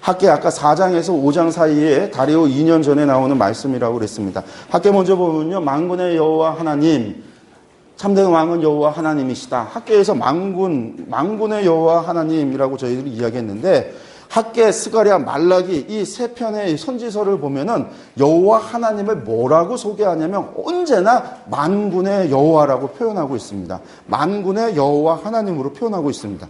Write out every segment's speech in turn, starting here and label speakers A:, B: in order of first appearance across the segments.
A: 학개 아까 4장에서 5장 사이에 다리오 2년 전에 나오는 말씀이라고 그랬습니다. 학개 먼저 보면요. 만군의 여호와 하나님, 참된 왕은 여호와 하나님이시다. 학개에서 만군의 여호와 하나님이라고 저희들이 이야기했는데, 학개, 스가랴, 말라기 이 세 편의 선지서를 보면은 여호와 하나님을 뭐라고 소개하냐면 언제나 만군의 여호와라고 표현하고 있습니다. 만군의 여호와 하나님으로 표현하고 있습니다.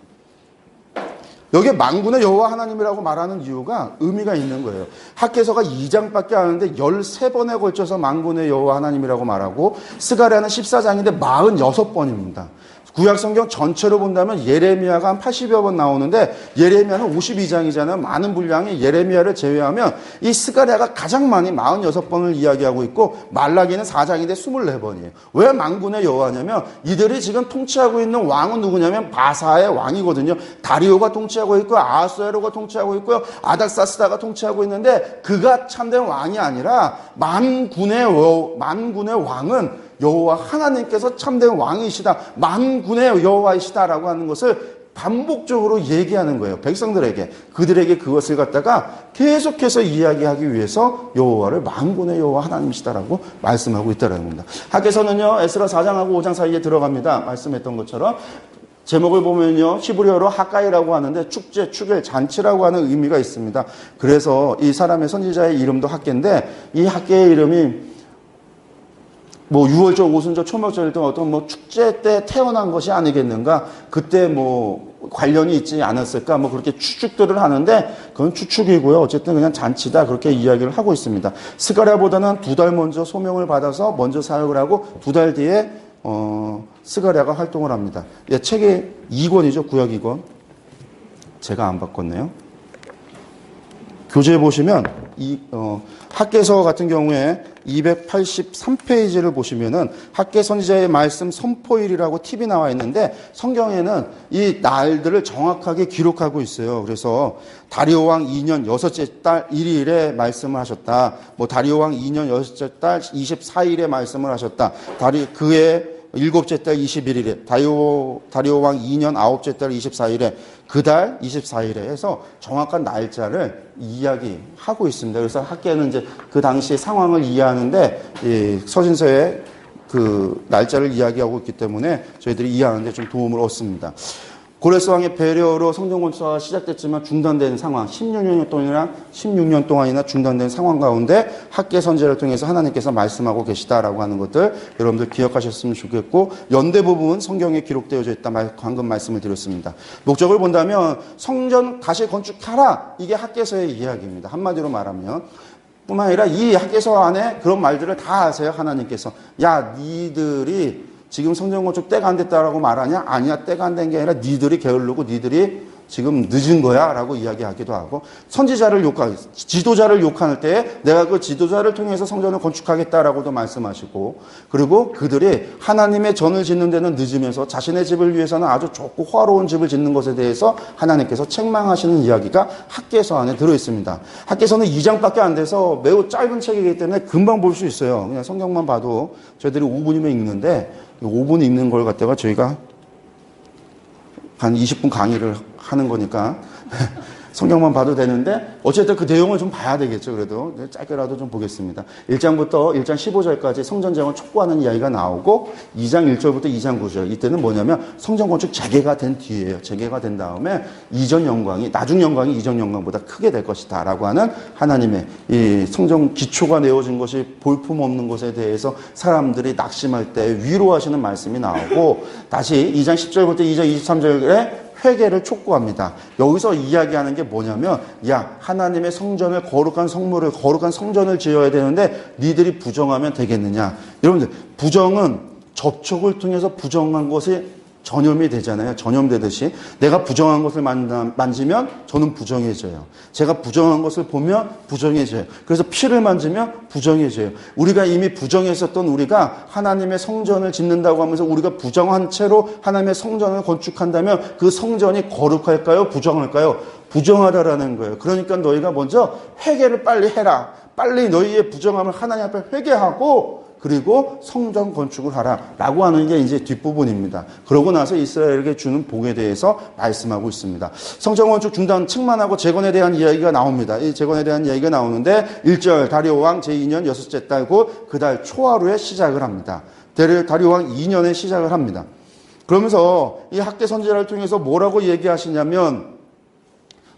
A: 여기에 만군의 여호와 하나님이라고 말하는 이유가 의미가 있는 거예요. 학개서가 2장밖에 안 하는데 13번에 걸쳐서 만군의 여호와 하나님이라고 말하고, 스가랴는 14장인데 46번입니다. 구약성경 전체로 본다면 예레미야가 한 80여 번 나오는데, 예레미야는 52장이잖아요. 많은 분량이 예레미야를 제외하면 이 스가랴가 가장 많이 46번을 이야기하고 있고, 말라기는 4장인데 24번이에요. 왜 만군의 여호와냐면 이들이 지금 통치하고 있는 왕은 누구냐면 바사의 왕이거든요. 다리오가 통치하고 있고, 아하수에로가 통치하고 있고요, 아닥사스다가 통치하고 있는데, 그가 참된 왕이 아니라 만군의 왕은 여호와 하나님께서 참된 왕이시다, 만군의 여호와이시다라고 하는 것을 반복적으로 얘기하는 거예요. 백성들에게, 그들에게 그것을 갖다가 계속해서 이야기하기 위해서 여호와를 만군의 여호와 하나님이시다라고 말씀하고 있다는 겁니다. 학개서는요, 에스라 4장하고 5장 사이에 들어갑니다. 말씀했던 것처럼 제목을 보면요, 히브리어로 하가이라고 하는데 축제, 축일, 잔치라고 하는 의미가 있습니다. 그래서 이 사람의 선지자의 이름도 학개인데, 이 학개의 이름이 뭐 6월절, 오순절, 초막절 등 어떤 축제 때 태어난 것이 아니겠는가? 그때 관련이 있지 않았을까? 그렇게 추측들을 하는데, 그건 추측이고요. 어쨌든 그냥 잔치다, 그렇게 이야기를 하고 있습니다. 스가랴보다는 2달 먼저 소명을 받아서 먼저 사역을 하고 2달 뒤에 스가랴가 활동을 합니다. 예, 책이 2권이죠. 구약 2권. 제가 안 바꿨네요. 교재에 보시면 학개서 같은 경우에 283페이지를 보시면은 학개 선지자의 말씀 선포일이라고 팁이 나와 있는데, 성경에는 이 날들을 정확하게 기록하고 있어요. 그래서 다리오 왕 2년 6째 달 1일에 말씀을 하셨다. 다리오 왕 2년 6째 달 24일에 말씀을 하셨다. 그의 7째 달 21일에, 다리오 왕 2년 9째 달 24일에, 그 달 24일에 해서 정확한 날짜를 이야기하고 있습니다. 그래서 학계는 이제 그 당시 상황을 이해하는데, 이 서신서에 그 날짜를 이야기하고 있기 때문에 저희들이 이해하는데 좀 도움을 얻습니다. 고레스 왕의 배려로 성전 건축가 시작됐지만 중단된 상황, 16년 동안이나 중단된 상황 가운데 학개 선지자를 통해서 하나님께서 말씀하고 계시다라고 하는 것들 여러분들 기억하셨으면 좋겠고, 연대 부분 성경에 기록되어져 있다, 방금 말씀을 드렸습니다. 목적을 본다면 성전 다시 건축하라, 이게 학개서의 이야기입니다. 한마디로 말하면, 뿐만 아니라 이 학개서 안에 그런 말들을 다 하세요. 하나님께서, 야, 니들이 지금 성전 건축 때가 안 됐다라고 말하냐? 아니야, 때가 안 된 게 아니라 니들이 게으르고 니들이 지금 늦은 거야 라고 이야기하기도 하고, 지도자를 욕할 때 내가 그 지도자를 통해서 성전을 건축하겠다라고도 말씀하시고, 그리고 그들이 하나님의 전을 짓는 데는 늦으면서 자신의 집을 위해서는 아주 좋고 호화로운 집을 짓는 것에 대해서 하나님께서 책망하시는 이야기가 학개서 안에 들어있습니다. 학개서는 2장밖에 안 돼서 매우 짧은 책이기 때문에 금방 볼 수 있어요. 그냥 성경만 봐도 저희들이 5분이면 읽는데, 5분 읽는 걸 갖다가 저희가 한 20분 강의를 하는 거니까 성경만 봐도 되는데, 어쨌든 그 내용을 좀 봐야 되겠죠. 그래도 짧게라도 좀 보겠습니다. 1장부터 1장 15절까지 성전재건을 촉구하는 이야기가 나오고, 2장 1절부터 2장 9절, 이때는 뭐냐면 성전 건축 재개가 된 뒤에요. 재개가 된 다음에 나중 영광이 이전 영광보다 크게 될 것이다 라고 하는 하나님의 이 성전 기초가 내어진 것이 볼품없는 것에 대해서 사람들이 낙심할 때 위로하시는 말씀이 나오고, 다시 2장 10절부터 2장 23절에 회개를 촉구합니다. 여기서 이야기하는 게 뭐냐면, 야, 하나님의 성전을, 거룩한 성전을 지어야 되는데 니들이 부정하면 되겠느냐. 여러분들, 부정은 접촉을 통해서 부정한 것이 전염이 되잖아요. 전염되듯이 내가 부정한 것을 만지면 저는 부정해져요. 제가 부정한 것을 보면 부정해져요. 그래서 피를 만지면 부정해져요. 우리가 이미 부정했었던 우리가 하나님의 성전을 짓는다고 하면서 우리가 부정한 채로 하나님의 성전을 건축한다면 그 성전이 거룩할까요? 부정할까요? 부정하다라는 거예요. 그러니까 너희가 먼저 회개를 빨리 해라. 빨리 너희의 부정함을 하나님 앞에 회개하고, 그리고 성전 건축을 하라라고 하는 게 이제 뒷부분입니다. 그러고 나서 이스라엘에게 주는 복에 대해서 말씀하고 있습니다. 성전 건축 중단 책만하고 재건에 대한 이야기가 나옵니다. 이 재건에 대한 이야기가 나오는데 1절 다리오 왕 제2년 여섯째 달 곧 그 달 초하루에 시작을 합니다. 다리오 왕 2년에 시작을 합니다. 그러면서 이 학개 선지자를 통해서 뭐라고 얘기하시냐면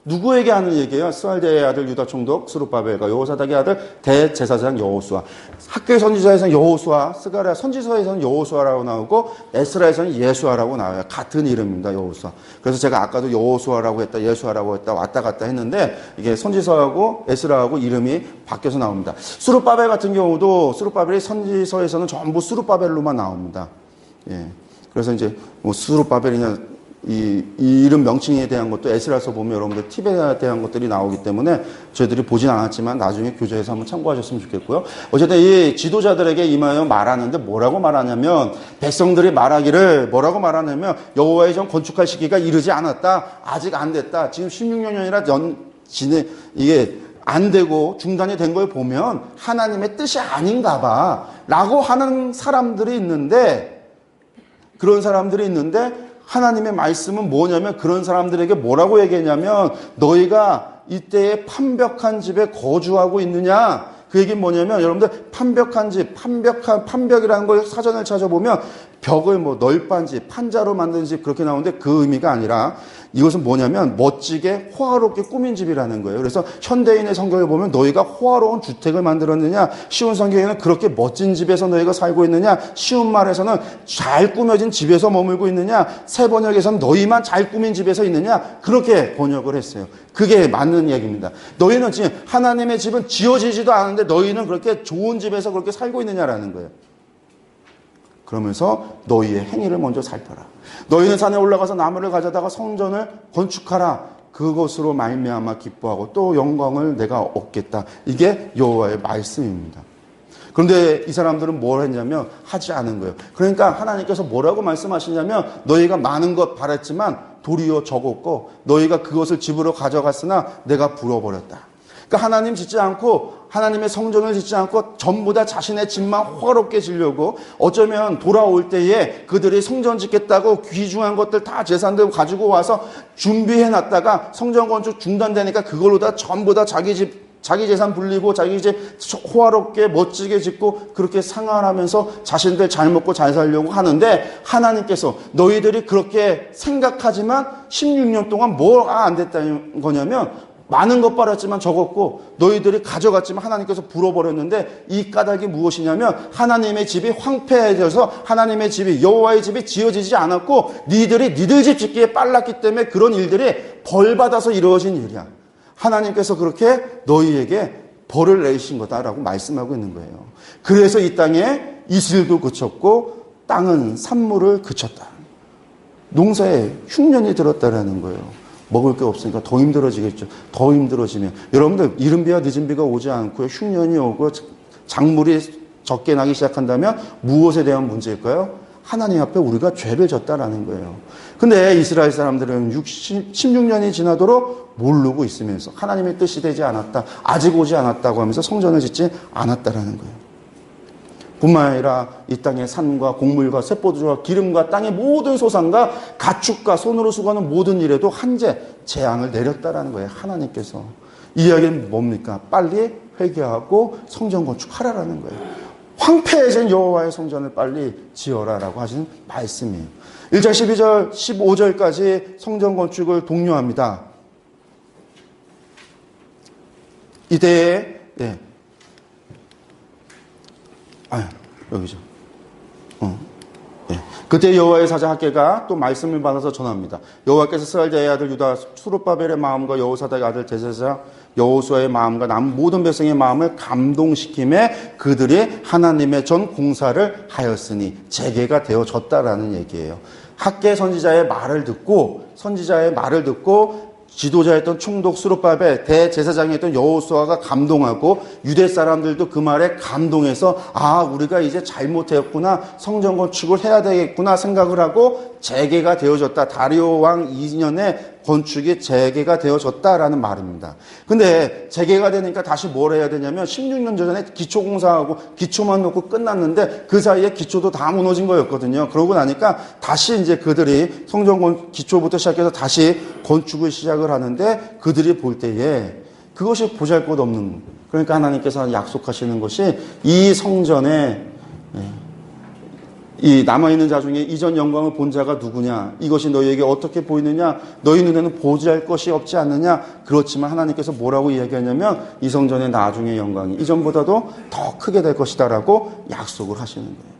A: 누구에게 하는 얘기예요? 스알디아의 아들 유다 총독 스룹바벨과 여호사닥의 아들 대제사장 여호수아. 학개 선지자에서는 여호수아, 스가랴 선지서에서는 여호수아라고 나오고 에스라에서는 예수아라고 나와요. 같은 이름입니다. 여호수아. 그래서 제가 아까도 여호수아라고 했다, 예수아라고 했다 왔다 갔다 했는데 이게 선지서하고 에스라하고 이름이 바뀌어서 나옵니다. 스룹바벨 같은 경우도 스룹바벨이 선지서에서는 전부 스룹바벨로만 나옵니다. 예. 그래서 이제 뭐 스룹바벨이냐 이 이름 명칭에 대한 것도 에스라서 보면 여러분들 팁에 대한 것들이 나오기 때문에 저희들이 보진 않았지만 나중에 교재에서 한번 참고하셨으면 좋겠고요. 어쨌든 이 지도자들에게 임하여 말하는데 뭐라고 말하냐면 백성들이 말하기를 뭐라고 말하냐면 여호와의 전 건축할 시기가 이르지 않았다. 아직 안 됐다. 지금 16년이나 이게 안 되고 중단이 된 걸 보면 하나님의 뜻이 아닌가 봐 라고 하는 사람들이 있는데 그런 사람들이 있는데 하나님의 말씀은 뭐냐면 그런 사람들에게 뭐라고 얘기했냐면 너희가 이때에 판벽한 집에 거주하고 있느냐 그 얘기는 뭐냐면 여러분들 판벽한 집, 판벽이라는 걸 사전을 찾아보면 벽을 뭐 널빤 집, 판자로 만든 집 그렇게 나오는데 그 의미가 아니라 이것은 뭐냐면 멋지게 호화롭게 꾸민 집이라는 거예요. 그래서 현대인의 성경을 보면 너희가 호화로운 주택을 만들었느냐 쉬운 성경에는 그렇게 멋진 집에서 너희가 살고 있느냐 쉬운 말에서는 잘 꾸며진 집에서 머물고 있느냐 새 번역에서는 너희만 잘 꾸민 집에서 있느냐 그렇게 번역을 했어요. 그게 맞는 얘기입니다. 너희는 지금 하나님의 집은 지어지지도 않은데 너희는 그렇게 좋은 집에서 그렇게 살고 있느냐라는 거예요. 그러면서 너희의 행위를 먼저 살펴라. 너희는 산에 올라가서 나무를 가져다가 성전을 건축하라. 그것으로 말미암아 기뻐하고 또 영광을 내가 얻겠다. 이게 여호와의 말씀입니다. 그런데 이 사람들은 뭘 했냐면 하지 않은 거예요. 그러니까 하나님께서 뭐라고 말씀하시냐면 너희가 많은 것 바랬지만 도리어 적었고 너희가 그것을 집으로 가져갔으나 내가 불어버렸다. 그러니까 하나님 짓지 않고 하나님의 성전을 짓지 않고 전부 다 자신의 집만 호화롭게 지려고 어쩌면 돌아올 때에 그들이 성전 짓겠다고 귀중한 것들 다 재산들 가지고 와서 준비해놨다가 성전 건축 중단되니까 그걸로 다 전부 다 자기 집 자기 재산 불리고 자기 집 호화롭게 멋지게 짓고 그렇게 생활하면서 자신들 잘 먹고 잘 살려고 하는데 하나님께서 너희들이 그렇게 생각하지만 16년 동안 뭐가 안 됐다는 거냐면 많은 것 빨았지만 적었고 너희들이 가져갔지만 하나님께서 불어버렸는데 이 까닭이 무엇이냐면 하나님의 집이 황폐해져서 하나님의 집이 여호와의 집이 지어지지 않았고 니들 집 짓기에 빨랐기 때문에 그런 일들이 벌받아서 이루어진 일이야. 하나님께서 그렇게 너희에게 벌을 내리신 거다라고 말씀하고 있는 거예요. 그래서 이 땅에 이슬도 그쳤고 땅은 산물을 그쳤다. 농사에 흉년이 들었다라는 거예요. 먹을 게 없으니까 더 힘들어지겠죠. 더 힘들어지면 여러분들 이른 비와 늦은 비가 오지 않고요. 흉년이 오고 작물이 적게 나기 시작한다면 무엇에 대한 문제일까요? 하나님 앞에 우리가 죄를 졌다라는 거예요. 근데 이스라엘 사람들은 16년이 지나도록 모르고 있으면서 하나님의 뜻이 되지 않았다. 아직 오지 않았다고 하면서 성전을 짓지 않았다라는 거예요. 뿐만 아니라 이 땅의 산과 곡물과 셋보드와 기름과 땅의 모든 소산과 가축과 손으로 수고하는 모든 일에도 한제 재앙을 내렸다라는 거예요. 하나님께서. 이 이야기는 뭡니까? 빨리 회개하고 성전 건축하라라는 거예요. 황폐해진 여호와의 성전을 빨리 지어라라고 하시는 말씀이에요. 1절 12절 15절까지 성전 건축을 독려합니다. 이때에 여기죠. 그때 여호와의 사자 학개가 또 말씀을 받아서 전합니다. 여호와께서 스알디아의 아들 유다 스룹바벨의 마음과 여호사닥의 아들 대제사장 여호수아의 마음과 남 모든 백성의 마음을 감동시킴에 그들이 하나님의 전 공사를 하였으니 재개가 되어졌다라는 얘기예요. 학개 선지자의 말을 듣고 지도자였던 총독 스룹바벨, 대제사장이었던 여호수아가 감동하고 유대 사람들도 그 말에 감동해서 우리가 이제 잘못했구나, 성전 건축을 해야 되겠구나 생각을 하고 재개가 되어졌다. 다리오 왕 2년에 건축이 재개가 되어졌다라는 말입니다. 근데 재개가 되니까 다시 뭘 해야 되냐면 16년 전에 기초공사하고 기초만 놓고 끝났는데 그 사이에 기초도 다 무너진 거였거든요. 그러고 나니까 다시 이제 그들이 성전 기초부터 시작해서 다시 건축을 시작을 하는데 그들이 볼 때에 그것이 보잘것없는, 그러니까 하나님께서 약속하시는 것이 이 성전에 이 남아있는 자 중에 이전 영광을 본 자가 누구냐? 이것이 너희에게 어떻게 보이느냐? 너희 눈에는 보잘 것이 없지 않느냐? 그렇지만 하나님께서 뭐라고 이야기하냐면 이 성전의 나중의 영광이 이전보다도 더 크게 될 것이다라고 약속을 하시는 거예요.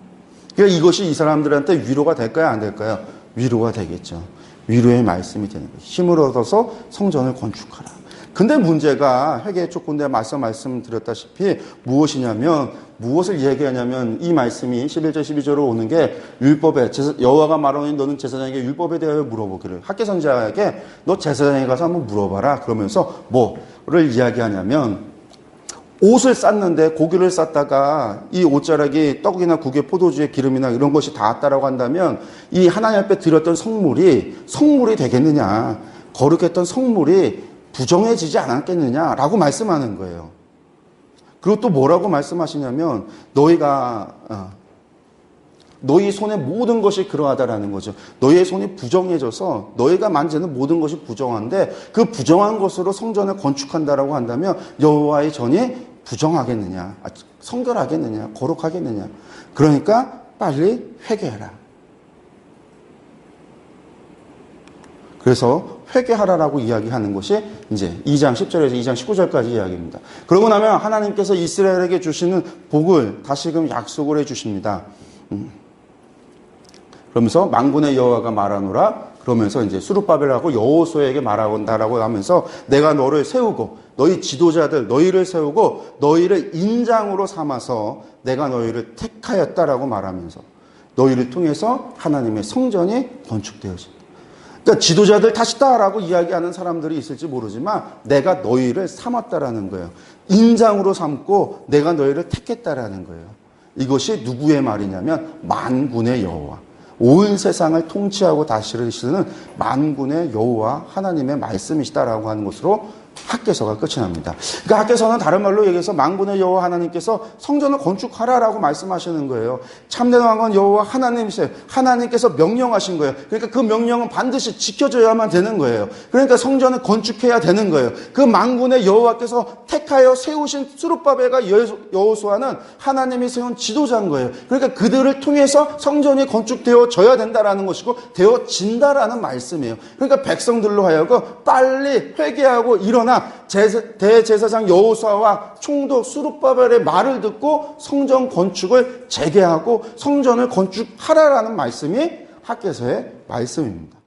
A: 그러니까 이것이 이 사람들한테 위로가 될까요? 안 될까요? 위로가 되겠죠. 위로의 말씀이 되는 거예요. 힘을 얻어서 성전을 건축하라. 근데 문제가 회개 촉구인데 말씀드렸다시피 무엇이냐면, 무엇을 얘기하냐면 이 말씀이 11절 12절로 오는 게 율법에 여호와가 말하니 너는 제사장에게 율법에 대하여 물어보기를, 학개 선지자에게 너 제사장에 가서 한번 물어봐라. 그러면서 뭐를 이야기하냐면 옷을 쌌는데 고기를 쌌다가 이 옷자락이 떡이나 국에 포도주에 기름이나 이런 것이 닿았다라고 한다면 이 하나님 앞에 드렸던 성물이 되겠느냐, 거룩했던 성물이 부정해지지 않았겠느냐라고 말씀하는 거예요. 그리고 또 뭐라고 말씀하시냐면 너희 손의 모든 것이 그러하다라는 거죠. 너희의 손이 부정해져서 너희가 만지는 모든 것이 부정한데 그 부정한 것으로 성전을 건축한다라고 한다면 여호와의 전이 부정하겠느냐, 성결하겠느냐, 거룩하겠느냐. 그러니까 빨리 회개해라. 그래서 회개하라라고 이야기하는 것이 이제 2장 10절에서 2장 19절까지 이야기입니다. 그러고 나면 하나님께서 이스라엘에게 주시는 복을 다시금 약속을 해주십니다. 그러면서 만군의 여호와가 말하노라. 그러면서 이제 수룹바벨하고 여호수아에게 말한다라고 하면서 내가 너를 세우고 너희 지도자들 너희를 세우고 너희를 인장으로 삼아서 내가 너희를 택하였다라고 말하면서 너희를 통해서 하나님의 성전이 건축되어진다. 그러니까 지도자들 탓이다라고 이야기하는 사람들이 있을지 모르지만 내가 너희를 삼았다라는 거예요. 인장으로 삼고 내가 너희를 택했다라는 거예요. 이것이 누구의 말이냐면 만군의 여호와, 온 세상을 통치하고 다스리시는 만군의 여호와 하나님의 말씀이시다라고 하는 것으로 학개서가 끝이 납니다. 그러니까 학개서는 다른 말로 얘기해서 만군의 여호와 하나님께서 성전을 건축하라라고 말씀하시는 거예요. 참된 왕은 여호와 하나님이세요. 하나님께서 명령하신 거예요. 그러니까 그 명령은 반드시 지켜져야만 되는 거예요. 그러니까 성전을 건축해야 되는 거예요. 그 만군의 여호와께서 택하여 세우신 수룹바벨과 여호수아는 하나님이 세운 지도자인 거예요. 그러니까 그들을 통해서 성전이 건축되어져야 된다라는 것이고 되어진다라는 말씀이에요. 그러니까 백성들로 하여금 빨리 회개하고 일어나 대제사장 여호수아와 총독 수룹바벨의 말을 듣고 성전 건축을 재개하고 성전을 건축하라라는 말씀이 학개서의 말씀입니다.